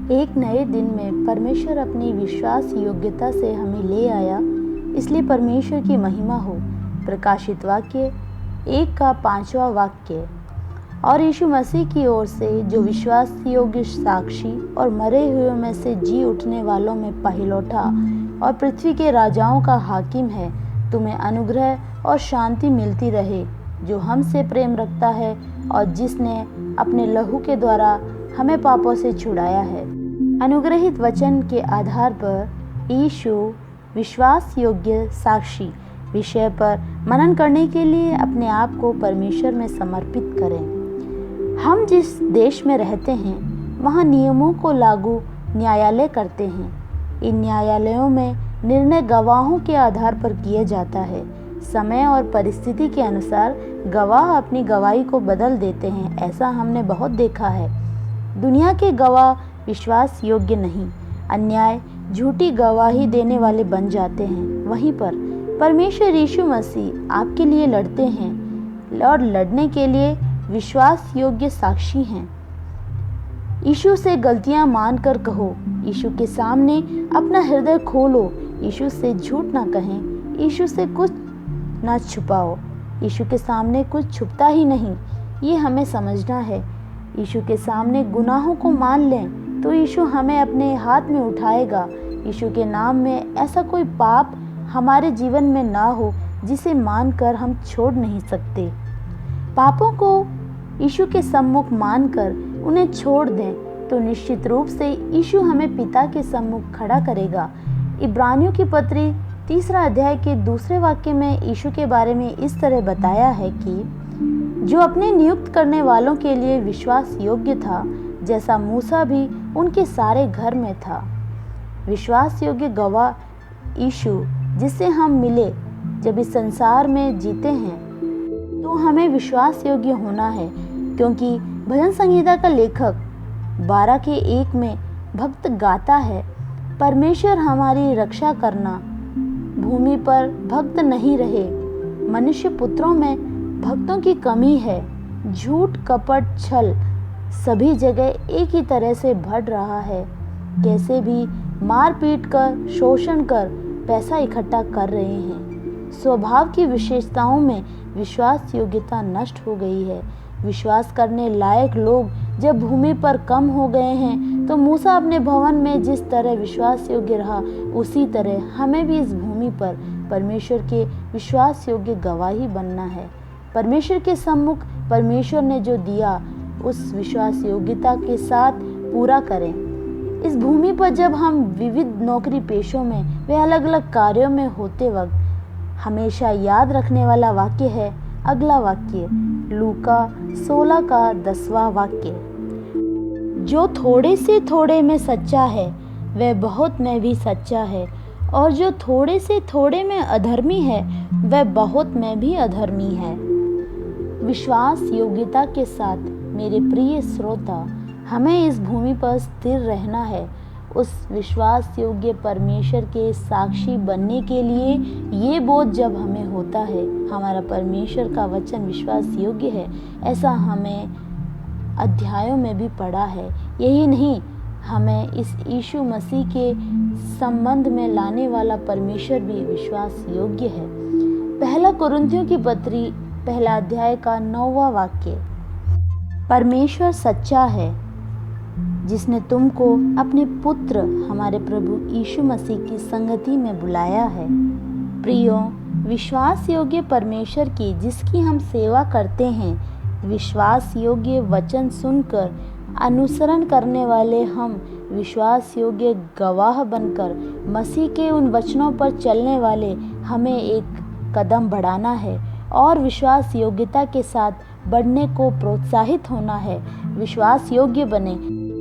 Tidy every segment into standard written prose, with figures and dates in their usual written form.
एक नए दिन में परमेश्वर अपनी विश्वास योग्यता से हमें ले आया, इसलिए परमेश्वर की महिमा हो। प्रकाशित वाक्य 1:5 वाक्य। और यीशु मसीह की ओर से जो विश्वास योग्य साक्षी और मरे हुए में से जी उठने वालों में पहिलौठा और पृथ्वी के राजाओं का हाकिम है, तुम्हें अनुग्रह और शांति मिलती रहे, जो हमसे प्रेम रखता है और जिसने अपने लहू के द्वारा हमें पापों से छुड़ाया है। अनुग्रहित वचन के आधार पर यीशु विश्वास योग्य साक्षी विषय पर मनन करने के लिए अपने आप को परमेश्वर में समर्पित करें। हम जिस देश में रहते हैं वहाँ नियमों को लागू न्यायालय करते हैं। इन न्यायालयों में निर्णय गवाहों के आधार पर किया जाता है। समय और परिस्थिति के अनुसार गवाह अपनी गवाही को बदल देते हैं। ऐसा हमने बहुत देखा है। दुनिया के गवाह विश्वास योग्य नहीं, अन्याय झूठी गवाही देने वाले बन जाते हैं। वहीं पर परमेश्वर यीशु मसीह आपके लिए लड़ते हैं और लड़ने के लिए विश्वास योग्य साक्षी हैं। यीशु से गलतियां मानकर कहो, यीशु के सामने अपना हृदय खोलो, यीशु से झूठ ना कहें, यीशु से कुछ ना छुपाओ। यीशु के सामने कुछ छुपता ही नहीं, ये हमें समझना है। यीशु के सामने गुनाहों को मान लें तो यीशु हमें अपने हाथ में उठाएगा। यीशु के नाम में ऐसा कोई पाप हमारे जीवन में ना हो जिसे मानकर हम छोड़ नहीं सकते। पापों को यीशु के सम्मुख मानकर उन्हें छोड़ दें तो निश्चित रूप से यीशु हमें पिता के सम्मुख खड़ा करेगा। इब्रानियों की पत्री 3 अध्याय के 2 वाक्य में यीशु के बारे में इस तरह बताया है कि जो अपने नियुक्त करने वालों के लिए विश्वास योग्य था, जैसा मूसा भी उनके सारे घर में था। विश्वास योग्य गवाह यीशु जिससे हम मिले जब इस संसार में जीते हैं, तो हमें विश्वास योग्य होना है, क्योंकि भजन संहिता का लेखक 12:1 में भक्त गाता है, परमेश्वर हमारी रक्षा करना, भूमि पर भक्त नहीं रहे, मनुष्य पुत्रों में भक्तों की कमी है, झूठ कपट छल सभी जगह एक ही तरह से बढ़ रहा है, कैसे भी मार पीट कर शोषण कर पैसा इकट्ठा कर रहे हैं। स्वभाव की विशेषताओं में विश्वास योग्यता नष्ट हो गई है। विश्वास करने लायक लोग जब भूमि पर कम हो गए हैं, तो मूसा अपने भवन में जिस तरह विश्वास योग्य रहा, उसी तरह हमें भी इस भूमि पर परमेश्वर के विश्वास योग्य गवाही बनना है। परमेश्वर के सम्मुख परमेश्वर ने जो दिया उस विश्वास योग्यता के साथ पूरा करें। इस भूमि पर जब हम विविध नौकरी पेशों में व अलग अलग कार्यों में होते वक्त हमेशा याद रखने वाला वाक्य है अगला वाक्य, लूका 16:10 वाक्य, जो थोड़े से थोड़े में सच्चा है वह बहुत में भी सच्चा है, और जो थोड़े से थोड़े में अधर्मी है वह बहुत में भी अधर्मी है। विश्वास योग्यता के साथ मेरे प्रिय श्रोता, हमें इस भूमि पर स्थिर रहना है। उस विश्वास योग्य परमेश्वर के साक्षी बनने के लिए ये बोध जब हमें होता है, हमारा परमेश्वर का वचन विश्वास योग्य है, ऐसा हमें अध्यायों में भी पढ़ा है। यही नहीं, हमें इस यीशु मसीह के संबंध में लाने वाला परमेश्वर भी विश्वास योग्य है। 1 कुरिन्थियों की पत्री 1 अध्याय का 9वां वाक्य, परमेश्वर सच्चा है जिसने तुमको अपने पुत्र हमारे प्रभु यीशु मसीह की संगति में बुलाया है। प्रियो, विश्वास योग्य परमेश्वर की जिसकी हम सेवा करते हैं, विश्वास योग्य वचन सुनकर अनुसरण करने वाले हम विश्वास योग्य गवाह बनकर मसीह के उन वचनों पर चलने वाले हमें एक कदम बढ़ाना है और विश्वास योग्यता के साथ बढ़ने को प्रोत्साहित होना है। विश्वास योग्य बने।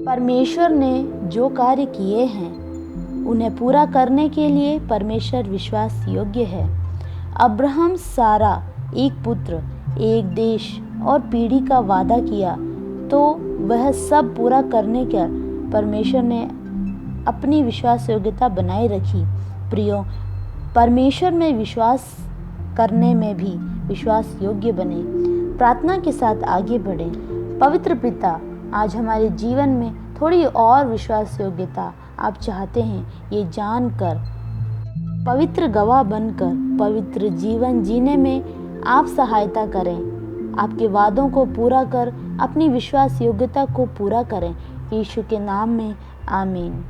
परमेश्वर ने जो कार्य किए हैं उन्हें पूरा करने के लिए परमेश्वर विश्वास योग्य है। अब्राहम सारा एक पुत्र, एक देश और पीढ़ी का वादा किया, तो वह सब पूरा करने का परमेश्वर ने अपनी विश्वास योग्यता बनाए रखी। प्रियो, परमेश्वर में विश्वास करने में भी विश्वास योग्य बने। प्रार्थना के साथ आगे बढ़ें। पवित्र पिता, आज हमारे जीवन में थोड़ी और विश्वास योग्यता आप चाहते हैं, ये जानकर पवित्र गवाह बनकर पवित्र जीवन जीने में आप सहायता करें। आपके वादों को पूरा कर अपनी विश्वास योग्यता को पूरा करें। यीशु के नाम में आमीन।